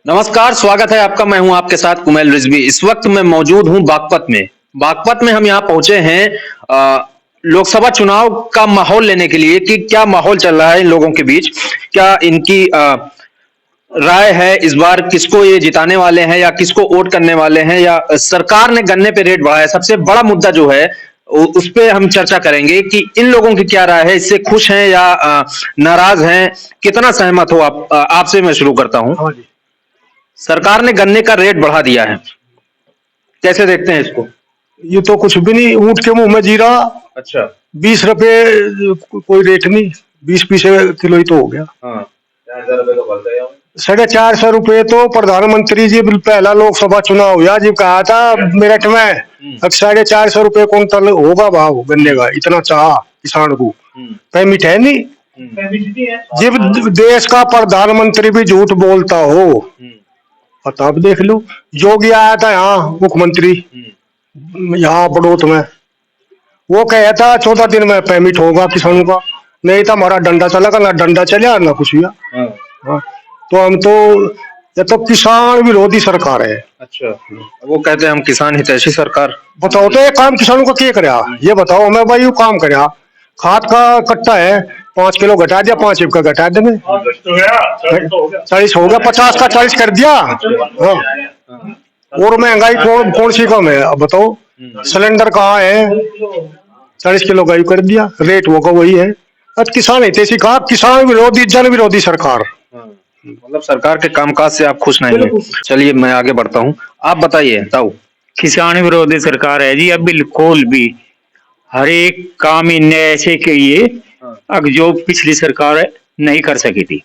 नमस्कार, स्वागत है आपका। मैं हूं आपके साथ कुमैल रिजवी। इस वक्त मैं मौजूद हूं बागपत में। बागपत में हम यहाँ पहुंचे हैं लोकसभा चुनाव का माहौल लेने के लिए कि क्या माहौल चल रहा है इन लोगों के बीच। क्या इनकी राय है इस बार किसको ये जिताने वाले हैं या किसको वोट करने वाले हैं, या सरकार ने गन्ने पे रेट बढ़ाया। सबसे बड़ा मुद्दा जो है उस पे हम चर्चा करेंगे कि इन लोगों की क्या राय है, इससे खुश हैं या नाराज हैं, कितना सहमत हो आप। आपसे मैं शुरू करता हूं। हाँ जी। सरकार ने गन्ने का रेट बढ़ा दिया है, कैसे देखते हैं इसको? ये तो कुछ भी नहीं, ऊंट के मुंह में जीरा। अच्छा। 20 रुपए कोई रेट नहीं, 20 पैसे किलो ही तो हो गया। हाँ, 4,000 रुपए तो बढ़ गया। 450 रुपए तो प्रधानमंत्री जी पहला लोकसभा चुनाव हुआ जी कहा था मेरठ में अब 450 रुपए कुंटल होगा भाव गन्ने का, इतना चाह किसान को। पेमिट है नहीं। जब देश का प्रधानमंत्री भी झूठ बोलता हो, अब देख लो। योगी आया था यहाँ मुख्यमंत्री, यहाँ बड़ौत में, वो कहा था 14 दिन में पेमेंट होगा किसानों का। नहीं था हमारा डंडा चलेगा, ना डंडा चला ना कुछ हुआ। हाँ। तो हम तो ये तो किसान विरोधी सरकार है। अच्छा, वो कहते हैं हम किसान हितैषी सरकार। बताओ तो ये काम किसानों का क्या करे, ये बताओ हमें भाई। ये काम करे, खाद का कट्टा है 5 किलो घटा दिया, 5 का घटा देंगे, 40 हो गया, 50 का 40 कर दिया। हाँ। और महंगाई कौन सी कम है अब बताओ। सिलेंडर कहाँ है, 40 किलो का कर दिया, रेट वो का वही है। अब किसान हितैषी कहा, किसान विरोधी जन विरोधी सरकार। मतलब सरकार के कामकाज से आप खुश नहीं हैं। चलिए मैं आगे बढ़ता हूँ, आप बताइए ताऊ। किसान विरोधी सरकार है जी, अब बिल्कुल भी हर एक काम इनने ऐसे किए अब जो पिछली सरकार नहीं कर सकी थी।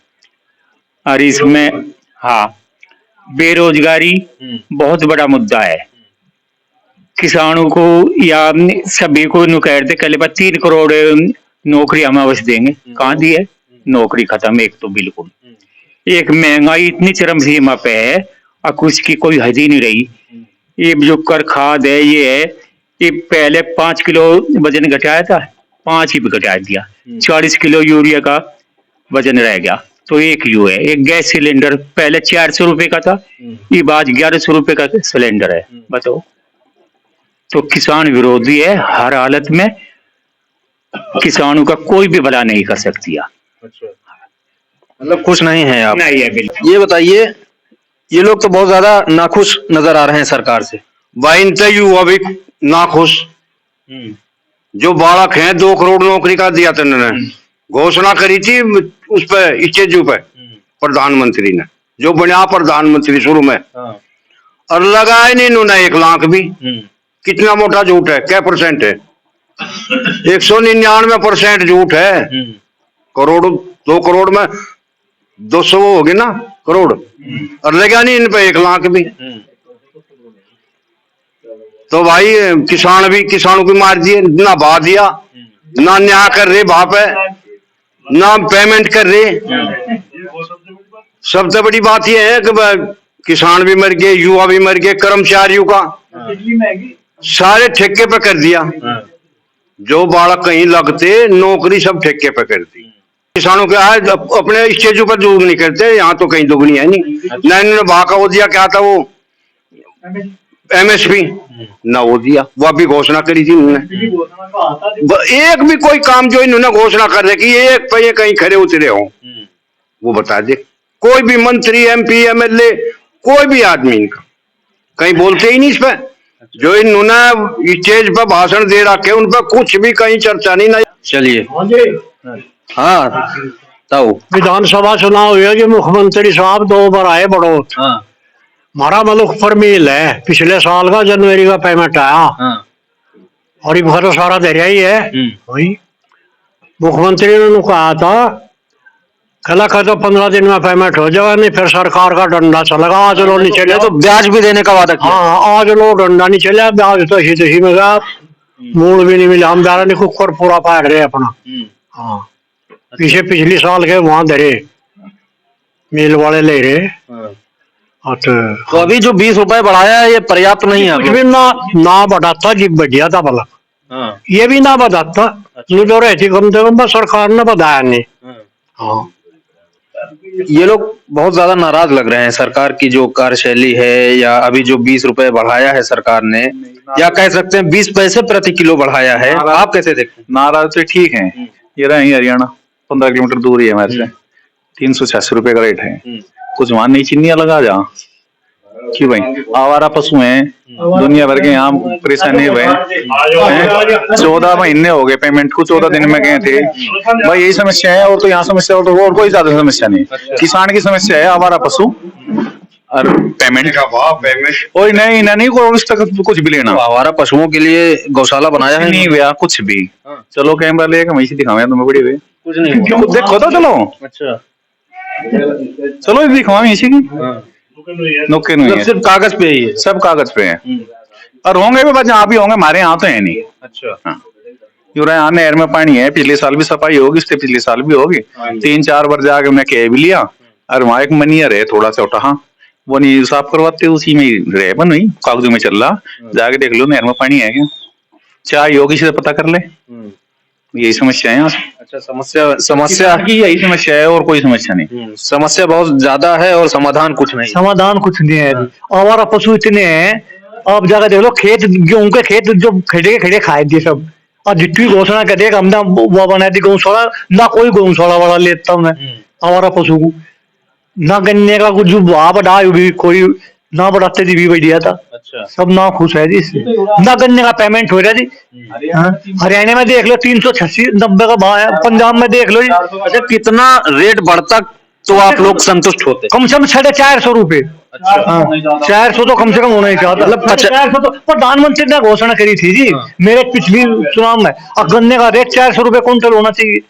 और इसमें हाँ, बेरोजगारी बहुत बड़ा मुद्दा है। किसानों को या सभी को कहते कल 3 करोड़ नौकरी हम अवश्य देंगे, कहाँ दी है? नौकरी खत्म। एक तो बिल्कुल एक महंगाई इतनी चरम सीमा पे है और कुछ की कोई हद ही नहीं रही। ये जो कर खाद है ये है, ये पहले 5 किलो वजन घटाया था, 5 ही घटा दिया। 40 किलो यूरिया का वजन रह गया। तो एक यू है, एक गैस सिलेंडर पहले 400 रुपए का था, ये आज 1100 रुपए का सिलेंडर है। बताओ, तो किसान विरोधी है हर हालत में, किसानों का कोई भी भला नहीं कर सकती। मतलब खुश नहीं है आप? नहीं है बिल्कुल। ये बताइए, ये लोग तो बहुत ज्यादा नाखुश नजर आ रहे हैं सरकार से। भाई युवा भी नाखुश। जो बालक है 2 करोड़ नौकरी का दिया था इन्होंने, घोषणा करी थी उस पे स्टेजू पे प्रधानमंत्री ने, जो बना प्रधानमंत्री शुरू में, और लगाया नहीं इन्होंने 1 लाख भी। कितना मोटा झूठ है, क्या परसेंट है? 199% झूठ है। करोड़ 2 करोड़ में 200 हो गए ना करोड़, और लगा नहीं इन पे 1 लाख भी। तो भाई किसानों की मार दिए, ना बहा दिया, ना न्याय कर रहे वहां पे, ना पेमेंट कर रहे। सबसे बड़ी बात यह है कि किसान भी मर गए, युवा भी मर गए, कर्मचारियों का सारे ठेके पे कर दिया। जो बालक कहीं लगते नौकरी सब ठेके पे कर दी। किसानों के आज अपने स्टेजों पर दुगनी नहीं करते, यहाँ तो कहीं दुगनी है नहीं। ना इन्होंने भाव का वो दिया, क्या था वो MSP, ना वो दिया, वो भी घोषणा करी थी इन्होंने। एक भी कोई काम जो इन्होंने घोषणा कर दे कि एक पे कहीं खड़े उतरे हो, वो बता दे। कोई भी मंत्री, MP, MLA, कोई भी आदमी इनका कहीं बोलते ही नहीं इस पे। जो इन्होंने स्टेज पर भाषण दे रखे उन पर कुछ भी कहीं चर्चा नहीं। ना चलिए हाँ ताऊ। विधानसभा चुनाव हुआ कि मुख्यमंत्री साहब 2 बार आए बड़ौत। हमारा मुल्क पर मिल है, पिछले साल का जनवरी का पेमेंट आया। और ये तो सारा दरिया ही है। वही मुख्यमंत्री ने कहा था कल का तो 15 दिन में पेमेंट हो जाएगा, नहीं फिर सरकार का डंडा चलेगा। आज लो नहीं चले तो ब्याज भी देने का वादा किया। हाँ, आज लो डंडा नहीं चले, ब्याज तो ही में गया, मूल भी नहीं मिला। हम बेचारा ने कुकर पूरा पार रहे अपना। हाँ, पिछली साल के वहां धरे मिल वाले ले रहे। तो अभी जो 20 रुपए बढ़ाया है ये पर्याप्त नहीं है? कुछ भी ना बढ़ाता जी, बढ़िया था भला। ये भी ना बढ़ाता, नहीं तो रहती कम से कम, सरकार ने बताया नहीं। हाँ, ये लोग बहुत ज्यादा नाराज लग रहे हैं सरकार की जो कार्यशैली है, या अभी जो 20 रुपए बढ़ाया है सरकार ने, या कह सकते हैं 20 पैसे प्रति किलो बढ़ाया है। आप कैसे देखते हैं? नाराज तो ठीक है। ये रहा ही हरियाणा 15 किलोमीटर दूर ही है हमारे से। 386 रुपए का रेट है। कुछ वहां नहीं चिन्नियां लगा जा कि भाई आवारा पशु हैं, दुनिया भर के यहाँ परेशानी हुए। 14 महीने हो गए पेमेंट को, 14 दिन में गए थे भाई, यही समस्या है। और तो यहाँ समस्या हो तो और कोई ज्यादा समस्या नहीं। किसान की समस्या है आवारा पशु और पेमेंट का भाव, पेमेंट कोई नहीं कोई उस तक कुछ भी लेना। आवारा पशुओं के लिए गौशाला बनाया है? नहीं भैया कुछ भी। चलो कैमरा लेके वहीं से दिखावे तुम्हें बड़ी हुई कुछ नहीं हुआ। क्यों देखो तो चलो। अच्छा, चलो दिखावा इसी की नुक्के नहीं है, सिर्फ कागज पे ही है? सब कागज पे है। और होंगे भी, बस यहाँ भी होंगे, हमारे यहाँ तो है नहीं। अच्छा, हाँ। यहाँ नहर में पानी है, पिछले साल भी सफाई होगी, इससे पिछले साल भी होगी। 3-4 बार जाके मैं कह भी लिया। और वहाँ एक मनियर है थोड़ा सा उठा, वो नहीं साफ करवाते, उसी में रह बन हुई कागजों में चल रहा। जाके देख लो नहर में पानी है क्या, चाय होगी से पता कर ले। यही समस्या है यहाँ से। अच्छा, समस्या की यही समस्या है और कोई समस्या नहीं। समस्या बहुत ज्यादा है और समाधान कुछ नहीं। समाधान कुछ नहीं है। आवारा पशु इतने हैं, आप जाकर देख लो खेत, गेहूं के खेत जो खड़े खड़े खाए दिए सब। और जितनी घोषणा कर दिया हमने वो बनाई थी गौशाला, ना कोई गौशाला वाला लेता हूँ मैं आवारा पशु को। ना गन्ने का कुछ जो भाव बढ़ा भी कोई ना बढ़ाते थी भी बढ़िया था। अच्छा, सब ना खुश है जी इससे। ना गन्ने का पेमेंट हो रहा जी। हरियाणा में देख लो 386-90 का भाव है, पंजाब में देख लो जी। अच्छा, कितना रेट बढ़ता तो आप लोग संतुष्ट होते? कम से कम 450 रुपए। हाँ, 400 तो कम से कम होना ही चाहिए। मतलब 400 तो प्रधानमंत्री ने घोषणा करी थी जी मेरे पिछली चुनाव में। और गन्ने का रेट 400 रुपए क्विंटल होना चाहिए,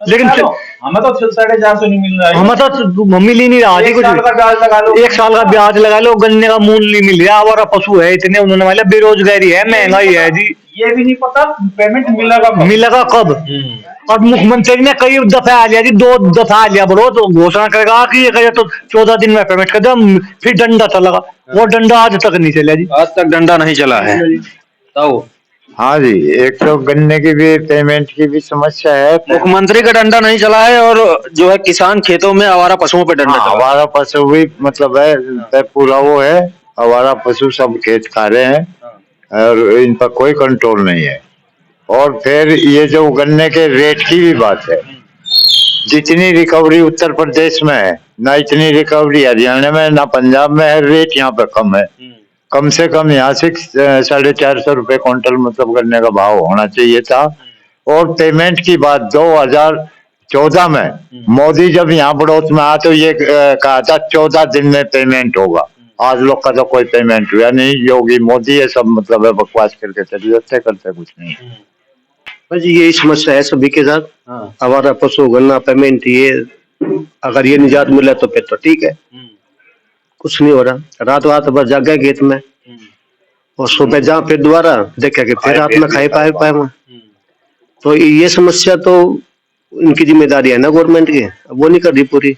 लेकिन हमें तो 450 नहीं मिल रहा है। हमें तो मिल ही नहीं रहा जी कुछ। 1 साल का ब्याज लगा लो, गन्ने का मूल्य नहीं मिल रहा। आवारा पशु है इतने, उन्होंने वाला बेरोजगारी है, महंगाई है जी। ये भी नहीं पता पेमेंट मिलेगा कब। और मुख्यमंत्री ने कई दफा आ लिया जी, 2 दफा आ लिया बोलो तो घोषणा करेगा कि ये करे तो 14 दिन में पेमेंट कर दो, फिर डंडा चलेगा। वो डंडा आज तक नहीं चला जी। आज तक डंडा नहीं चला है। तो हाँ जी, एक तो गन्ने की भी पेमेंट की भी समस्या है। मुख्यमंत्री का डंडा नहीं चला है, और जो है किसान खेतों में आवारा पशुओं पे डंडा चला। आवारा पशु भी मतलब है पूरा वो है, आवारा पशु सब खेत खा रहे हैं और इन पर कोई कंट्रोल नहीं है। और फिर ये जो गन्ने के रेट की भी बात है, जितनी रिकवरी उत्तर प्रदेश में है ना इतनी रिकवरी हरियाणा में ना पंजाब में है। रेट यहाँ पे कम है, कम से कम यहाँ से 450 रुपए क्विंटल मतलब गन्ने का भाव होना चाहिए था। और पेमेंट की बात 2014 में मोदी जब यहाँ बढ़ोत में आया तो ये कहा था 14 दिन में पेमेंट होगा। आज लोग का तो कोई पेमेंट हुआ नहीं। योगी मोदी ये सब मतलब है बकवास करके चले जाते, करते कुछ नहीं। बस यही समस्या है सभी के साथ। हमारा पशु गन्ना पेमेंट, ये अगर ये निजात मिला तो फिर तो ठीक है। कुछ नहीं हो रहा, रात भर जाग गए खेत में और सुबह जा फिर दोबारा देखे कि फिर रात में खाई पाए वहाँ। तो ये समस्या तो इनकी जिम्मेदारी है ना गवर्नमेंट की, वो नहीं कर रही पूरी।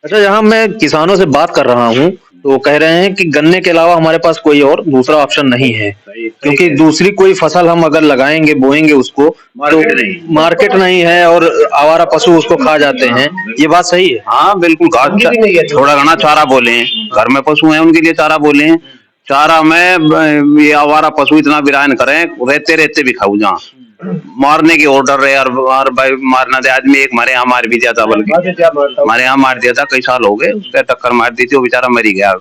अच्छा, यहाँ मैं किसानों से बात कर रहा हूँ तो वो कह रहे हैं कि गन्ने के अलावा हमारे पास कोई और दूसरा ऑप्शन नहीं है, क्योंकि दूसरी कोई फसल हम अगर लगाएंगे बोएंगे उसको तो मार्केट नहीं है और आवारा पशु उसको खा जाते हैं। ये बात सही है? हाँ बिल्कुल, थोड़ा घना चारा बोले हैं, घर में पशु हैं उनके लिए चारा बोले हैं। चारा में ये आवारा पशु इतना विरायन करें, रहते रहते भी खाऊ जहाँ मारने की ऑर्डर है। और भाई मारना दे आदमी, एक हमारे यहाँ मार भी दिया था, बल्कि हमारे यहाँ मार दिया था, कई साल हो गए, उसका टक्कर मार दी थी, वो बेचारा मर ही गया।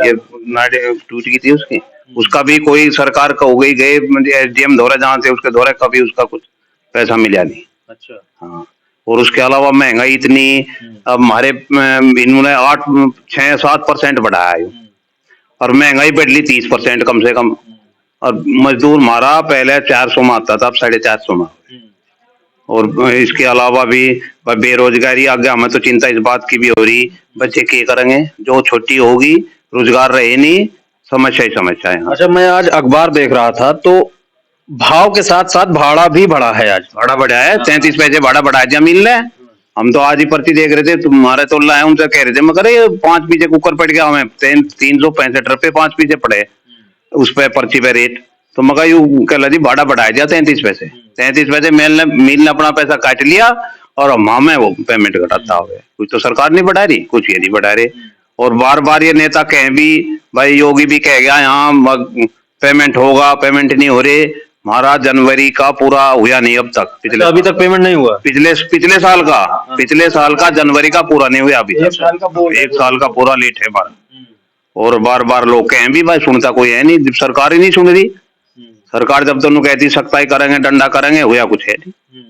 ये नाड़ी टूट गई थी उसकी, उसका भी कोई सरकार का हो गई, गए एसडीएम धोरे जहाँ से उसके धोरे, कभी उसका कुछ पैसा मिला नहीं। अच्छा, हाँ। और उसके अलावा महंगाई इतनी, अब हमारे इन्होंने 6-7% बढ़ाया है और महंगाई बढ़ ली 30% कम से कम। और मजदूर मारा पहले 400 में आता था, अब 450 में। और इसके अलावा भी बेरोजगारी आगे, हमें तो चिंता इस बात की भी हो रही, बच्चे क्या करेंगे, जो छोटी होगी, रोजगार रहे नहीं, समस्या ही समस्या है। अच्छा, मैं आज अखबार देख रहा था तो भाव के साथ साथ भाड़ा भी बढ़ा है। आज भाड़ा बढ़ा है, 33 पैसे भाड़ा बढ़ा दिया मिल रहा है। हम तो आज ही पर्ची देख रहे थे, तुम्हारे तो लाए, उनसे कह रहे थे, मगर ये 5 पीछे कुकर पड़ गया, हमें 365 रुपए 5 पीछे पड़े उस पे पर्ची पे रेट। तो मगर यूं कह ली भाड़ा बढ़ाया दिया 33 पैसे। 33 पैसे मिल ने अपना पैसा काट लिया और हमें वो पेमेंट घटाता हुए। कुछ तो सरकार नहीं बढ़ा रही, कुछ ये नहीं बढ़ा रही। और बार बार ये नेता कहें भी, भाई योगी भी कह गया यहाँ पेमेंट होगा, पेमेंट नहीं हो रहे। महाराज जनवरी का पूरा हुआ नहीं अब तक, पिछले अभी तक पेमेंट नहीं हुआ। पिछले साल का जनवरी का पूरा नहीं हुआ अभी तक। 1 साल का पूरा लेट है बार। और बार बार लोग कहें भी, भाई सुनता कोई है नहीं, सरकार ही नहीं सुन रही। सरकार जब दोनों कहती सख्ताई करेंगे, डंडा करेंगे, हुआ कुछ है नहीं।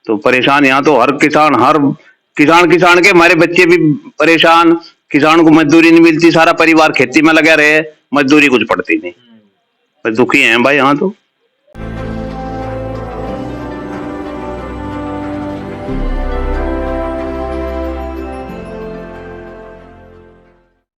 तो परेशान यहाँ तो हर किसान के, हमारे बच्चे भी परेशान। किसान को मजदूरी नहीं मिलती, सारा परिवार खेती में लगा रहे, मजदूरी कुछ पड़ती नहीं। दुखी हैं भाई यहाँ तो।